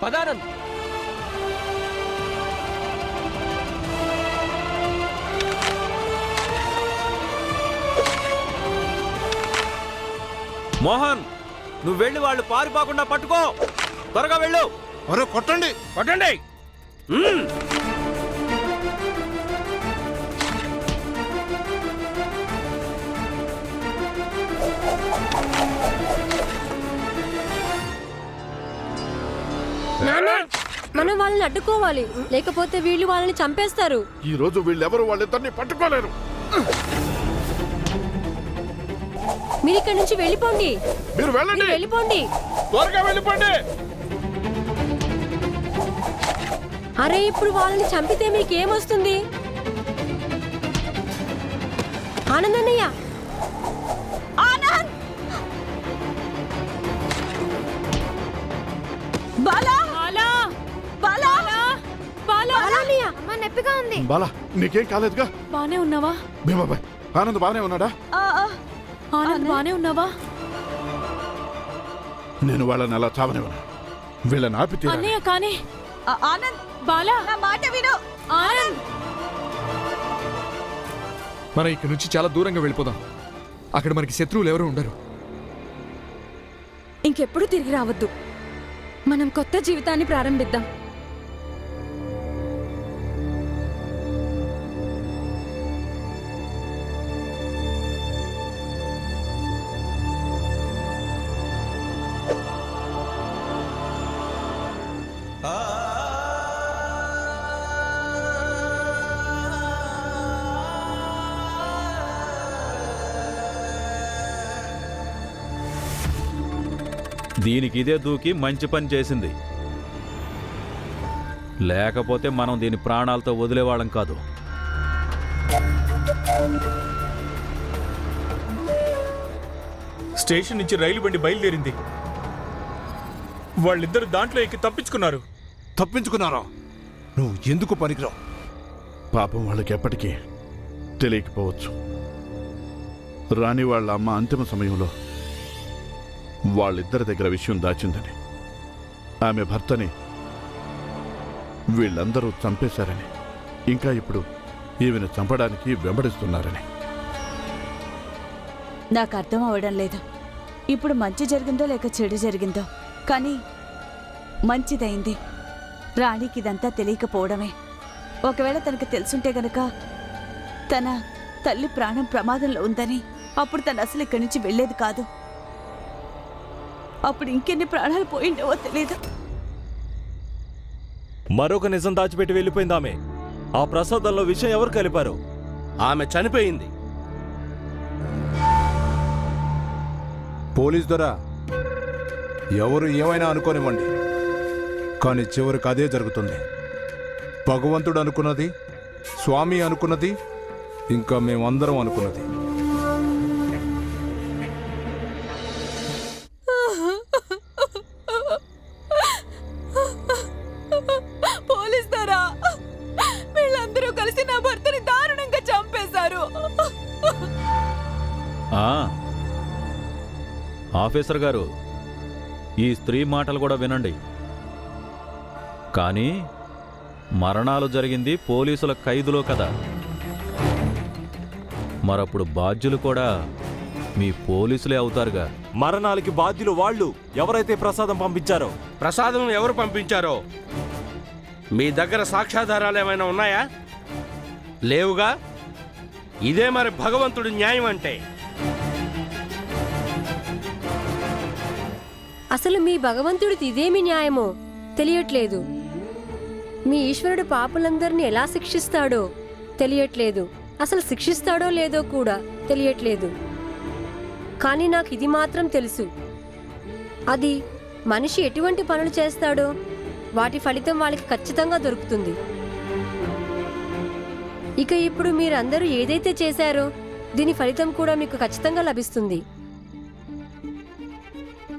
పదానంద్. మోహన్, నువ్వు వెళ్ళి వాళ్ళు పారిపోకుండా పట్టుకో. త్వరగా వెళ్ళు. అరే కొట్టండి కొట్టండి. మనం వాళ్ళని అడ్డుకోవాలి, లేకపోతే వీళ్ళు వాళ్ళని చంపేస్తారు. ఈ రోజు వీళ్ళెవరు వాళ్ళిద్దరిని పట్టుకోలేరు. మీరు ఇక్కడి నుంచి వెళ్ళిపోండి. మీరు వెళ్ళండి, వెళ్ళిపోండి. త్వరగా వెళ్ళిపోండి. అరే ఇప్పుడు వాళ్ళని చంపితే మీకు ఏమొస్తుంది? ఆనంద్ అన్నయ్య, ఆనంద్, బాలా, బాలా, బాలా, బాలా, అన్నయ్య, అమ్మ నొప్పిగా ఉంది. బాలా, నీకేం కాలేదుగా? బానే ఉన్నావా? భీమాబాయ్, ఆనంద్ బానే ఉన్నాడా? ఆనంద్ బానే ఉన్నావా? నేను వాళ్ళని అలా చావనివ్వను. వీళ్ళని ఆపి తీరాలి. అన్నయ్య కానీ ఆనంద్, బాలా, నా మాట విను. ఆనంద్. మనం ఇక్కడి నుంచి చాలా దూరంగా వెళ్ళిపోదాం. అక్కడ మనకి శత్రువులు ఎవరు ఉండరు. ఇంకెప్పుడు తిరిగి రావద్దు. మనం కొత్త జీవితాన్ని ప్రారంభిద్దాం. దీనికి ఇదే దూకి మంచి పని చేసింది. లేకపోతే మనం దీని ప్రాణాలతో వదిలేవాళ్ళం కాదు. స్టేషన్ నుంచి రైలు బండి బయలుదేరింది. వాళ్ళిద్దరు దాంట్లో ఎక్కి తప్పించుకున్నారు. తప్పించుకున్నారా? నువ్వు ఎందుకు పనికిరావు? పాపం వాళ్ళకి ఎప్పటికీ తెలియకపోవచ్చు. రాణి వాళ్ళ అమ్మ అంతిమ సమయంలో వాళ్ళిద్దరి దగ్గర విషయం దాచిందని, ఆమె భర్తని వీళ్ళందరూ చంపేశారని, ఇంకా ఇప్పుడు ఈమెను చంపడానికి వెంబడిస్తున్నారని. నాకు అర్థం అవడం లేదు. ఇప్పుడు మంచి జరిగిందో లేక చెడు జరిగిందో, కానీ మంచిదైంది. రాణికి ఇదంతా తెలియకపోవడమే. ఒకవేళ తనకు తెలుసుంటే గనక తన తల్లి ప్రాణం ప్రమాదంలో ఉందని, అప్పుడు తను అసలు ఇక్కడి నుంచి వెళ్ళేది కాదు. అప్పుడు ఇంకెన్ని ప్రాణాలు పోయిండేవో తెలీదు. మరొక నిజం దాచిపెట్టి వెళ్ళిపోయింది ఆమె. ఆ ప్రసాదంలో విషయం ఎవరు కలిపారు? ఆమె చనిపోయింది. పోలీస్ దొర, ఎవరు ఏమైనా అనుకోనివ్వండి, కానీ చివరికి అదే జరుగుతుంది. భగవంతుడు అనుకున్నది, స్వామి అనుకున్నది, ఇంకా మేమందరం అనుకున్నది. పోలీస్ దొరా, వీళ్ళందరూ కలిసి నా భర్తని దారుణంగా చంపేశారు. ఆఫీసర్ గారు, ఈ స్త్రీ మాటలు కూడా వినండి. కానీ మరణాలు జరిగింది పోలీసుల ఖైదులో కదా. మరప్పుడు బాధ్యులు కూడా మీ పోలీసులే అవుతారుగా. మరణాలకి బాధ్యులు వాళ్ళు ఎవరైతే ప్రసాదం పంపించారో. ప్రసాదం ఎవరు పంపించారో మీ దగ్గర సాక్ష్యాధారాలు ఏమైనా ఉన్నాయా? లేవుగా. ఇదే మరి భగవంతుడి న్యాయం అంటే. అసలు మీ భగవంతుడికి ఇదేమి న్యాయమో తెలియట్లేదు. మీ ఈశ్వరుడు పాపులందరినీ ఎలా శిక్షిస్తాడో తెలియట్లేదు. అసలు శిక్షిస్తాడో లేదో కూడా తెలియట్లేదు. కానీ నాకు ఇది మాత్రం తెలుసు, అది మనిషి ఎటువంటి పనులు చేస్తాడో వాటి ఫలితం వాళ్ళకి ఖచ్చితంగా దొరుకుతుంది. ఇక ఇప్పుడు మీరందరూ ఏదైతే చేశారో దీని ఫలితం కూడా మీకు ఖచ్చితంగా లభిస్తుంది.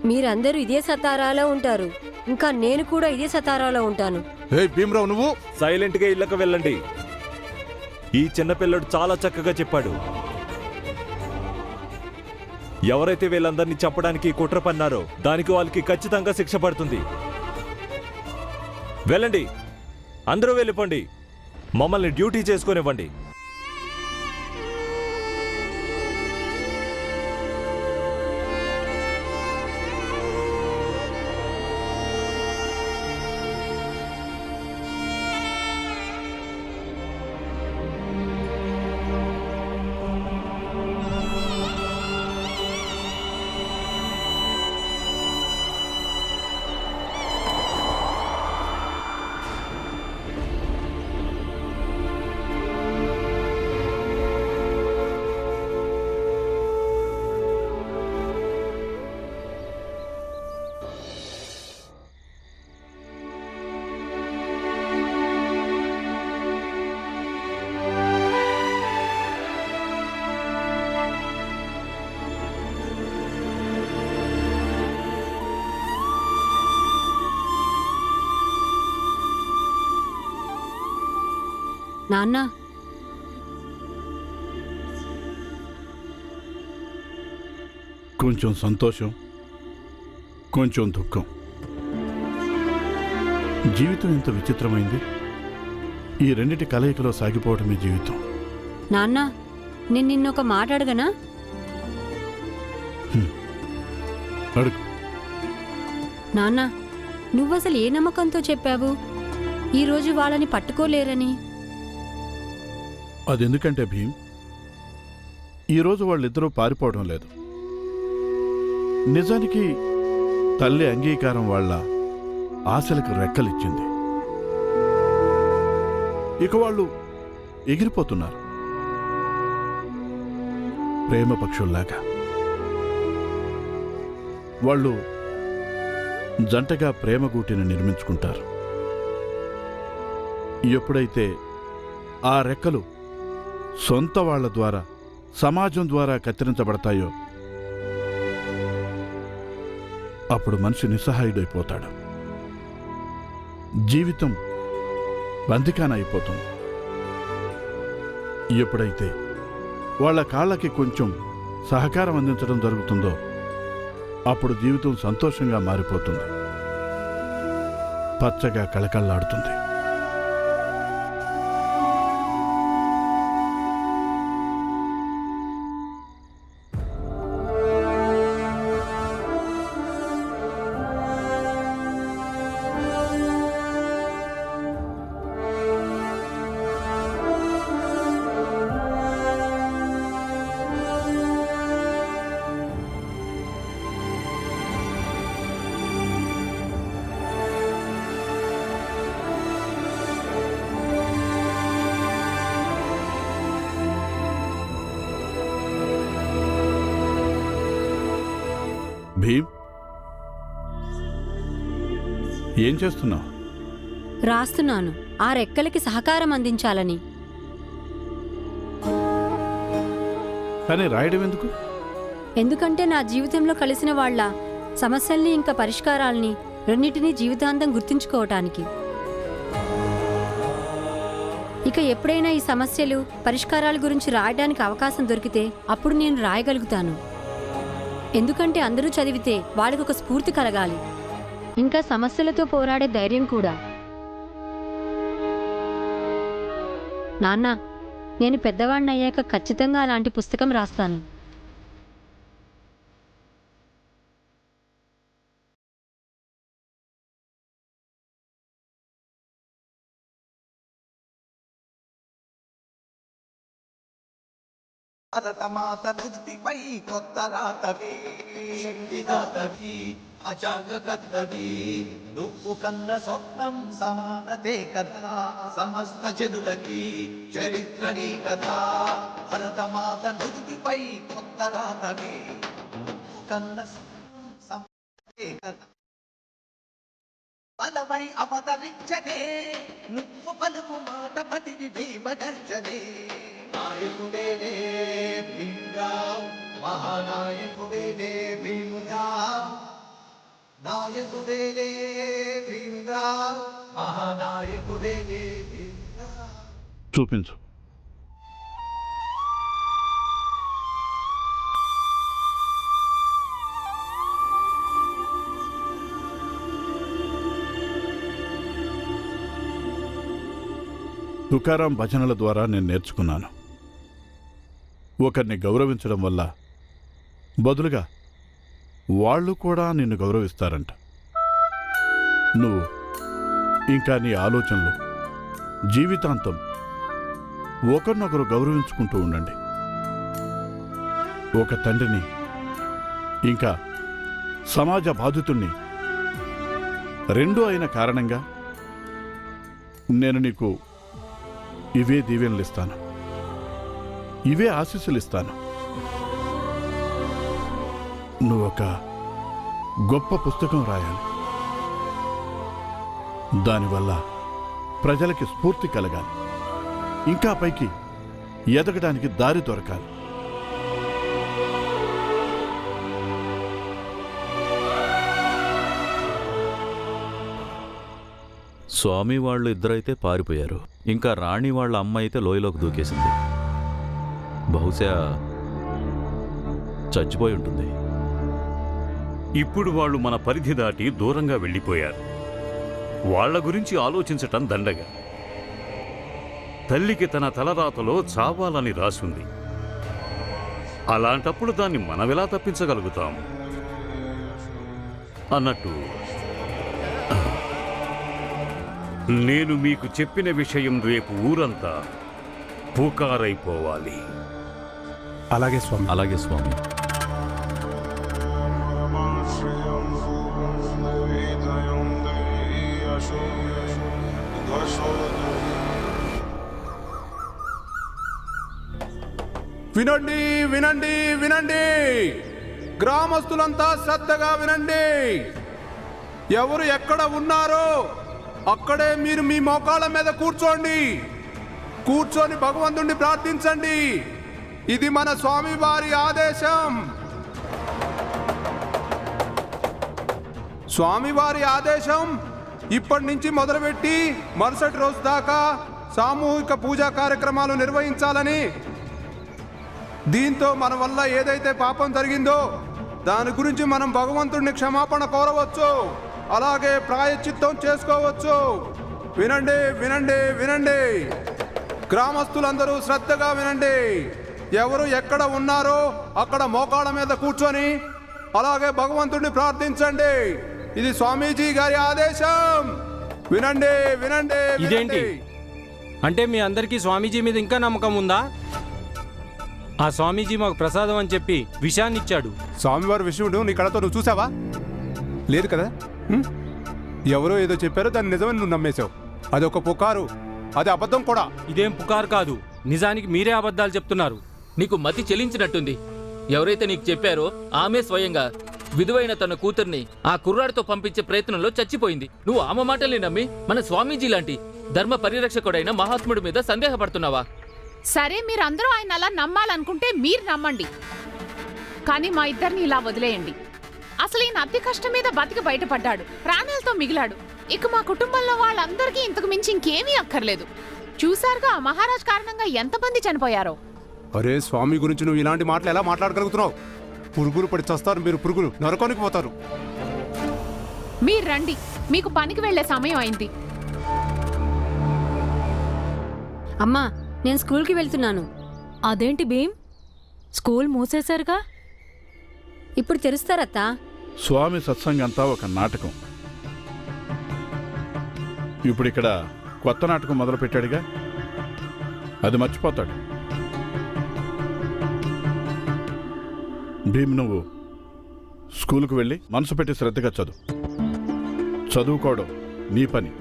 మీరందరూ ఇదే సతారాలో ఉంటారు, ఇంకా నేను కూడా ఇదే సతారాలో ఉంటాను. భీమరావు, నువ్వు సైలెంట్గా ఇళ్ళకు వెళ్ళండి. ఈ చిన్నపిల్లడు చాలా చక్కగా చెప్పాడు. ఎవరైతే వీళ్ళందరినీ చంపడానికి కుట్ర పన్నారో దానికి వాళ్ళకి ఖచ్చితంగా శిక్ష పడుతుంది. వెళ్ళండి, అందరూ వెళ్ళిపోండి. మమ్మల్ని డ్యూటీ చేసుకొనివ్వండి. నాన్న, కొంచెం సంతోషం, కొంచెం దుఃఖం. జీవితం ఎంత విచిత్రమైంది. ఈ రెండిటి కలయికలో సాగిపోవటమే జీవితం. నాన్న, నేను నిన్నొక మాట అడగనా? అడుగు. నాన్న, నువ్వసలు ఏ నమ్మకంతో చెప్పావు ఈరోజు వాళ్ళని పట్టుకోలేరని? అదెందుకంటే భీమ్, ఈరోజు వాళ్ళిద్దరూ పారిపోవడం లేదు. నిజానికి తల్లి అంగీకారం వాళ్ళ ఆశలకు రెక్కలిచ్చింది. ఇక వాళ్ళు ఎగిరిపోతున్నారు ప్రేమ పక్షుల్లాగా. వాళ్ళు జంటగా ప్రేమగూటిని నిర్మించుకుంటారు. ఎప్పుడైతే ఆ రెక్కలు సొంత వాళ్ల ద్వారా, సమాజం ద్వారా కత్తిరించబడతాయో అప్పుడు మనిషి నిస్సహాయుడైపోతాడు. జీవితం బందికాన అయిపోతుంది. ఎప్పుడైతే వాళ్ళ కాళ్ళకి కొంచెం సహకారం అందించడం జరుగుతుందో అప్పుడు జీవితం సంతోషంగా మారిపోతుంది, పచ్చగా కళకళలాడుతుంది. భీమ్, ఏం చేస్తున్నావు? రాస్తున్నాను, ఆ రెక్కలకి సహకారం అందించాలని. కానీ రాయడం ఎందుకు? ఎందుకంటే నా జీవితంలో కలిసిన వాళ్ళ సమస్యల్ని ఇంకా పరిష్కారాల్ని రెండింటినీ జీవితాంతం గుర్తుంచుకోవటానికి. ఇక ఎప్పుడైనా ఈ సమస్యలు, పరిష్కారాల గురించి రాయడానికి అవకాశం దొరికితే అప్పుడు నేను రాయగలుగుతాను. ఎందుకంటే అందరూ చదివితే వాళ్ళకి ఒక స్ఫూర్తి కలగాలి, ఇంకా సమస్యలతో పోరాడే ధైర్యం కూడా. నాన్న, నేను పెద్దవాడిని అయ్యాక ఖచ్చితంగా అలాంటి పుస్తకం రాస్తాను. భరతమాత నుదిపై కొత్త రాతవి, శక్తిదాతవి, అజాగతవి, నువ్వు కన్న స్వప్నం సమానతే కదా, సమస్త జనులకి చరిత్ర నీ కదా. భరతమాత నుదిపై కొత్త రాతవి, నువ్వు కన్న స్వప్నం సమానతే కదా. బలమై అవతరించనే నువ్వు పలుకు మాట పతిని భీమగర్జనే. నాయకుడేనే భీమ్రావ్, మహానాయకుడేనే భీమ్రావ్, నాయకుడేనే భీమ్రావ్, మహానాయకుడేనే భీమ్రావ్. చూపించు. తుకారాం భజనల ద్వారా నేను నేర్చుకున్నాను. ఒకరిని గౌరవించడం వల్ల బదులుగా వాళ్ళు కూడా నిన్ను గౌరవిస్తారంట. నువ్వు ఇంకా నీ ఆలోచనలు జీవితాంతం ఒకరినొకరు గౌరవించుకుంటూ ఉండండి. ఒక తండ్రిని ఇంకా సమాజ బాధితుణ్ణి రెండూ అయిన కారణంగా నేను నీకు ఇవే దీవెనలు ఇస్తాను, ఇవే ఆశీస్సులు ఇస్తాను. నువ్వొక గొప్ప పుస్తకం రాయాలి. దానివల్ల ప్రజలకి స్ఫూర్తి కలగాలి, ఇంకా పైకి ఎదగడానికి దారి దొరకాలి. స్వామి వాళ్ళు ఇద్దరైతే పారిపోయారు. ఇంకా రాణి వాళ్ళ అమ్మ అయితే లోయలోకి దూకేసింది. బహుశా చచ్చిపోయి ఉంటుంది. ఇప్పుడు వాళ్ళు మన పరిధి దాటి దూరంగా వెళ్ళిపోయారు. వాళ్ల గురించి ఆలోచించటం దండగా. తల్లికి తన తలరాతలో చావాలని రాసుంది. అలాంటప్పుడు దాన్ని మనమెలా తప్పించగలుగుతాం? అన్నట్టు నేను మీకు చెప్పిన విషయం రేపు ఊరంతా పుకారైపోవాలి. అలాగే స్వామి. అలాగే స్వామి. వినండి, వినండి, వినండి. గ్రామస్తులంతా శ్రద్ధగా వినండి. ఎవరు ఎక్కడ ఉన్నారో అక్కడే మీరు మీ మోకాళ్ళ మీద కూర్చోండి. కూర్చొని భగవంతుణ్ణి ప్రార్థించండి. ఇది మన స్వామివారి ఆదేశం. స్వామివారి ఆదేశం ఇప్పటి నుంచి మొదలుపెట్టి మరుసటి రోజు దాకా సామూహిక పూజా కార్యక్రమాలు నిర్వహించాలని. దీంతో మన వల్ల ఏదైతే పాపం జరిగిందో దాని గురించి మనం భగవంతుడిని క్షమాపణ కోరవచ్చు, అలాగే ప్రాయశ్చిత్తం చేసుకోవచ్చు. వినండి, వినండి, వినండి. గ్రామస్తులందరూ శ్రద్ధగా వినండి. ఎవరు ఎక్కడ ఉన్నారో అక్కడ మోకాళ్ళ మీద కూర్చొని అలాగే భగవంతుడిని ప్రార్థించండి. ఇది స్వామీజీ గారి ఆదేశం. వినండి, వినండి. ఇదేంటి అంటే మీ అందరికీ స్వామీజీ మీద ఇంకా నమ్మకం ఉందా? ఆ స్వామీజీ మాకు ప్రసాదం అని చెప్పి విషయాన్ని ఇచ్చాడు. స్వామివారి విషయం నీ కళతో నువ్వు చూసావా? లేదు కదా. ఎవరో ఏదో చెప్పారో దాన్ని నిజమని నువ్వు నమ్మేశావు. అదొక పుకారు, అది అబద్ధం కూడా. ఇదేం పుకారు కాదు, నిజానికి మీరే అబద్ధాలు చెప్తున్నారు. నీకు మతి చెలించినట్టుంది. ఎవరైతే నీకు చెప్పారో ఆమె స్వయంగా విధువైన తన కూతుర్ని ఆ కుర్రాడితో పంపించే ప్రయత్నంలో చచ్చిపోయింది. నువ్వు ఆమె మాటల్ని నమ్మి మన స్వామీజీ లాంటి ధర్మ పరిరక్షకుడైన మహాత్ముడి మీద సందేహపడుతున్నావా? సరే, మీరందరూ ఆయన అలా నమ్మాలనుకుంటే మీరు నమ్మండి, కానీ మా ఇద్దరిని ఇలా వదిలేయండి. అసలు ఈయన అతి కష్టం మీద బతికి బయటపడ్డాడు, ప్రాణాలతో మిగిలాడు. ఇక మా కుటుంబంలో వాళ్ళందరికీ ఇంతకు మించి ఇంకేమీ అక్కర్లేదు. చూసారుగా ఆ మహారాజ్ కారణంగా ఎంతమంది చనిపోయారో. అరే స్వామి గురించి నువ్వు ఇలాంటి మాటలు ఎలా మాట్లాడగలుగుతున్నావు? పురుగులు పడి చస్తారు మీరు, పురుగులు నరకానికి పోతారు. మీరు రండి, మీకు పనికి వెళ్లే సమయం అయింది. అమ్మా, నేను స్కూల్కి వెళ్తున్నాను. అదేంటి భీమ్, స్కూల్ మూసేశారుగా? ఇప్పుడు తెరుస్తారత్తా? స్వామి సత్సంగంతా ఒక నాటకం. ఇప్పుడు ఇక్కడ కొత్త నాటకం మొదలుపెట్టాడుగా, అది మర్చిపోతాడు. భీమ్, నువ్వు స్కూల్కు వెళ్ళి మనసు పెట్టి శ్రద్ధగా చదువుకోవడం నీ పని.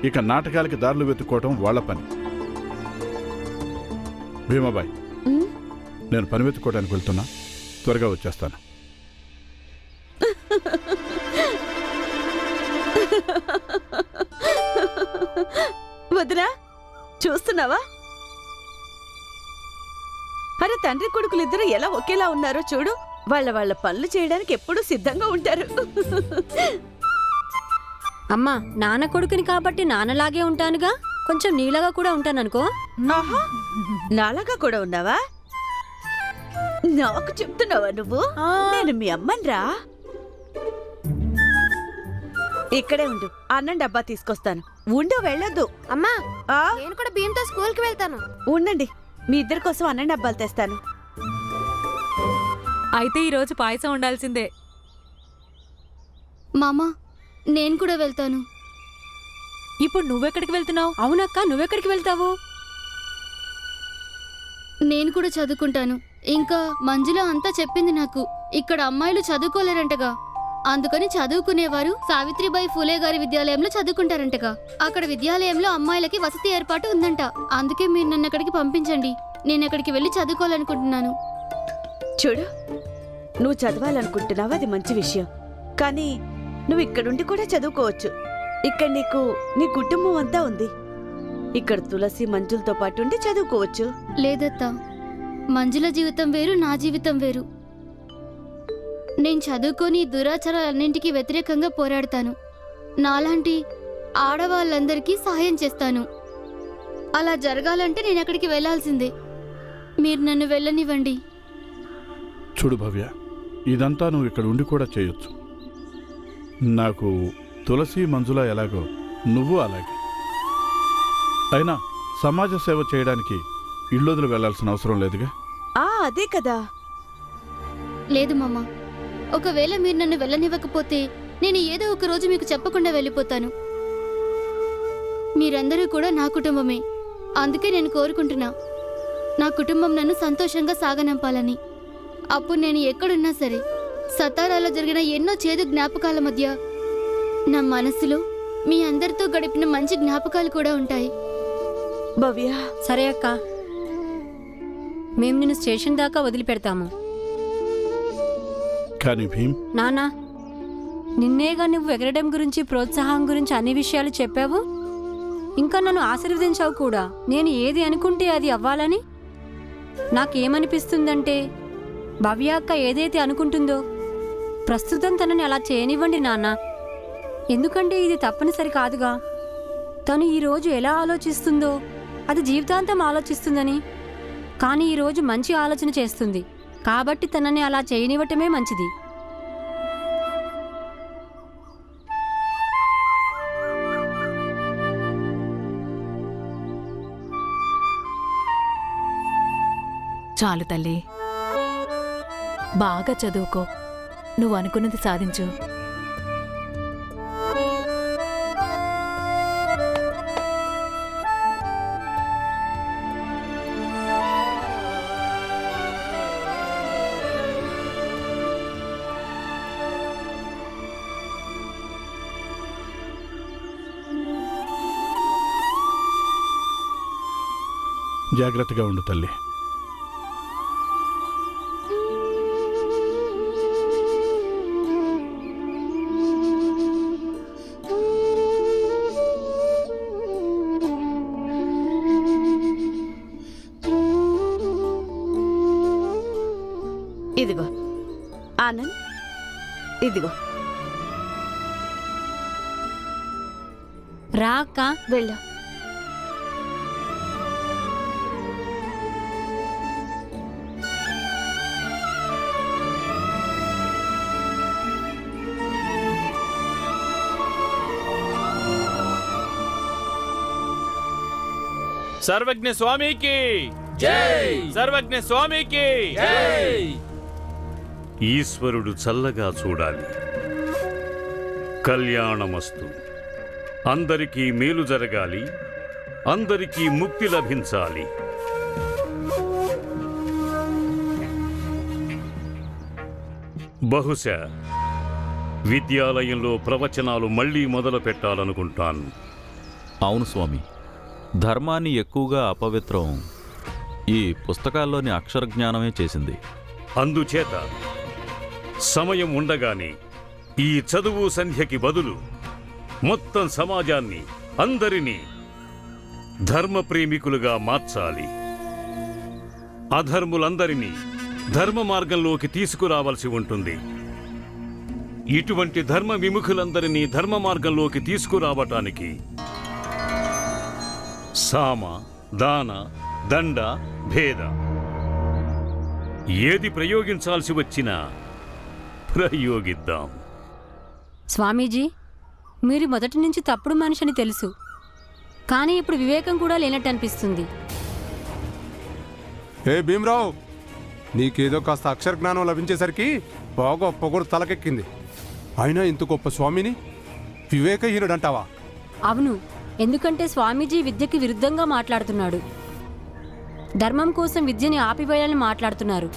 ఇక నాటకాలకి దారులు వెతుక్కోవడం వాళ్ళ పని. భీమాబాయ్, నేను పని వెతుక్కోవడానికి వెళ్తున్నా, త్వరగా వచ్చేస్తాను. వదినా, చూస్తున్నావా? అరే, తండ్రి కొడుకులిద్దరూ ఎలా ఒకేలా ఉన్నారో చూడు. వాళ్ళ పనులు చేయడానికి ఎప్పుడూ సిద్ధంగా ఉంటారు. అమ్మా, నాన్న కొడుకుని కాబట్టి నాన్నలాగే ఉంటానుగా, కొంచెం నీలాగా కూడా ఉంటాననుకో. ఆహా, నాలాగా కూడా ఉన్నావా? నాకు చెప్తున్నావా నువ్వు? నేను మీ అమ్మన్రా. ఇక్కడే ఉండు, అన్నం డబ్బా తీసుకొస్తాను. ఉండు, వెళ్ళొద్దు. అమ్మా, ఆ, నేను కూడా భీమ్తో స్కూల్కి వెళ్తాను. ఉండండి, మీ ఇద్దరి కోసం అన్నం డబ్బాలు తెస్తాను. అయితే ఈరోజు పాయసం ఉండాల్సిందే. మామా, నేను కూడా వెళ్తాను. ఇప్పుడు నువ్వెక్కడికి వెళ్తున్నావు? అవునక్క, నువ్వెక్కడికి వెళ్తావు? నేను కూడా చదువుకుంటాను. ఇంకా మంజుల అంతా చెప్పింది నాకు. ఇక్కడ అమ్మాయిలు చదువుకోలేరంటగా, అందుకని చదువుకునేవారు సావిత్రిబాయి ఫూలే గారి విద్యాలయంలో చదువుకుంటారంటగా. అక్కడ విద్యాలయంలో అమ్మాయిలకి వసతి ఏర్పాటు ఉందంట. అందుకే మీరు నన్ను అక్కడికి పంపించండి. నేను అక్కడికి వెళ్ళి చదువుకోవాలనుకుంటున్నాను. చూడు, నువ్వు చదవాలనుకుంటున్నావు, అది మంచి విషయం. కానీ నువ్వు ఇక్కడుండి కూడా చదువుకోవచ్చు. ఇక్కడ నీకు నీ కుటుంబం అంతా ఉంది. ఇక్కడ తులసి మంజులతో పాటు ఉండి చదువుకోవచ్చు. లేదత్తా, మంజుల జీవితం వేరు, నా జీవితం వేరు. నేను చదువుకొని దురాచారాలన్నింటికీ వ్యతిరేకంగా పోరాడతాను. నాలాంటి ఆడవాళ్ళందరికీ సహాయం చేస్తాను. అలా జరగాలంటే నేను అక్కడికి వెళ్లాల్సిందే. మీరు నన్ను వెళ్ళనివ్వండి. చూడు భవ్య, ఇదంతా నువ్వు ఇక్కడ ఉండి కూడా చేయొచ్చు. నాకు తులసి మంజుల ఎలాగో నువ్వు అలాగే. అయినా సమాజ సేవ చేయడానికి ఇళ్ళొదులు వెళ్లాల్సిన అవసరం లేదుగా. అదే కదా. లేదు మామ, ఒకవేళ మీరు నన్ను వెళ్ళనివ్వకపోతే నేను ఏదో ఒక రోజు మీకు చెప్పకుండా వెళ్ళిపోతాను. మీరందరూ కూడా నా కుటుంబమే. అందుకే నేను కోరుకుంటున్నా, నా కుటుంబం నన్ను సంతోషంగా సాగనంపాలని. అప్పుడు నేను ఎక్కడున్నా సరే, సతారాలో జరిగిన ఎన్నో చేదు జ్ఞాపకాల మధ్య నా మనసులో మీ అందరితో గడిపిన మంచి జ్ఞాపకాలు కూడా ఉంటాయి. భవ్య, సరే అక్క, మేము నిన్ను స్టేషన్ దాకా వదిలిపెడతాము. కానీ భీమ్, నానా, నిన్నేగా నువ్వు ఎగరడం గురించి, ప్రోత్సాహం గురించి అన్ని విషయాలు చెప్పావు. ఇంకా నన్ను ఆశీర్వదించావు కూడా. నేను ఏది అనుకుంటే అది అవ్వాలని. నాకేమనిపిస్తుందంటే, భవ్య అక్క ఏదైతే అనుకుంటుందో ప్రస్తుతం తనని అలా చేయనివ్వండి నాన్న. ఎందుకంటే ఇది తప్పనిసరి కాదుగా. తను ఈరోజు ఎలా ఆలోచిస్తుందో అది జీవితాంతం ఆలోచిస్తుందని. కానీ ఈరోజు మంచి ఆలోచన చేస్తుంది కాబట్టి తనని అలా చేయనివ్వటమే మంచిది. చాలు తల్లి, బాగా చదువుకో. నువ్వు అనుకున్నది సాధించు. జాగ్రత్తగా ఉండు తల్లి. ఇదిగో ఆనంద్, ఇదిగో. రా అక్క, వెళ్ళు. సర్వజ్ఞ స్వామికి జై! సర్వజ్ఞ స్వామికి జై! ఈశ్వరుడు చల్లగా చూడాలి. కళ్యాణమస్తు. అందరికీ మేలు జరగాలి, అందరికీ ముక్తి లభించాలి. బహుశా విద్యాలయంలో ప్రవచనాలు మళ్ళీ మొదలు పెట్టాలనుకుంటాను. అవును స్వామి, ధర్మాన్ని ఎక్కువగా అపవిత్రం ఈ పుస్తకాల్లోని అక్షర జ్ఞానమే చేసింది. అందుచేత సమయం ఉండగానే ఈ చదువు సంధ్యకి బదులు మొత్తం సమాజాన్ని, అందరినీ ధర్మ ప్రేమికులుగా మార్చాలి. అధర్ములందరినీ ధర్మ మార్గంలోకి తీసుకురావాల్సి ఉంటుంది. ఇటువంటి ధర్మ విముఖులందరినీ ధర్మ మార్గంలోకి తీసుకురావటానికి సామ, దాన, దండ, భేద ఏది ప్రయోగించాల్సి వచ్చినా ప్రయోగిద్దాం. స్వామీజీ, మీరు మొదటి నుంచి తప్పుడు మనిషి అని తెలుసు, కానీ ఇప్పుడు వివేకం కూడా లేనట్టు అనిపిస్తుంది. ఏ భీమరావు, నీకేదో కాస్త అక్షర జ్ఞానం లభించేసరికి బాగా పొగరు తలకెక్కింది. అయినా ఇంత గొప్ప స్వామిని వివేకహీనుడంటావా? అవును, ఎందుకంటే స్వామీజీ విద్యకి విరుద్ధంగా మాట్లాడుతున్నాడు. ధర్మం కోసం విద్యని ఆపివేయాలని మాట్లాడుతున్నారు.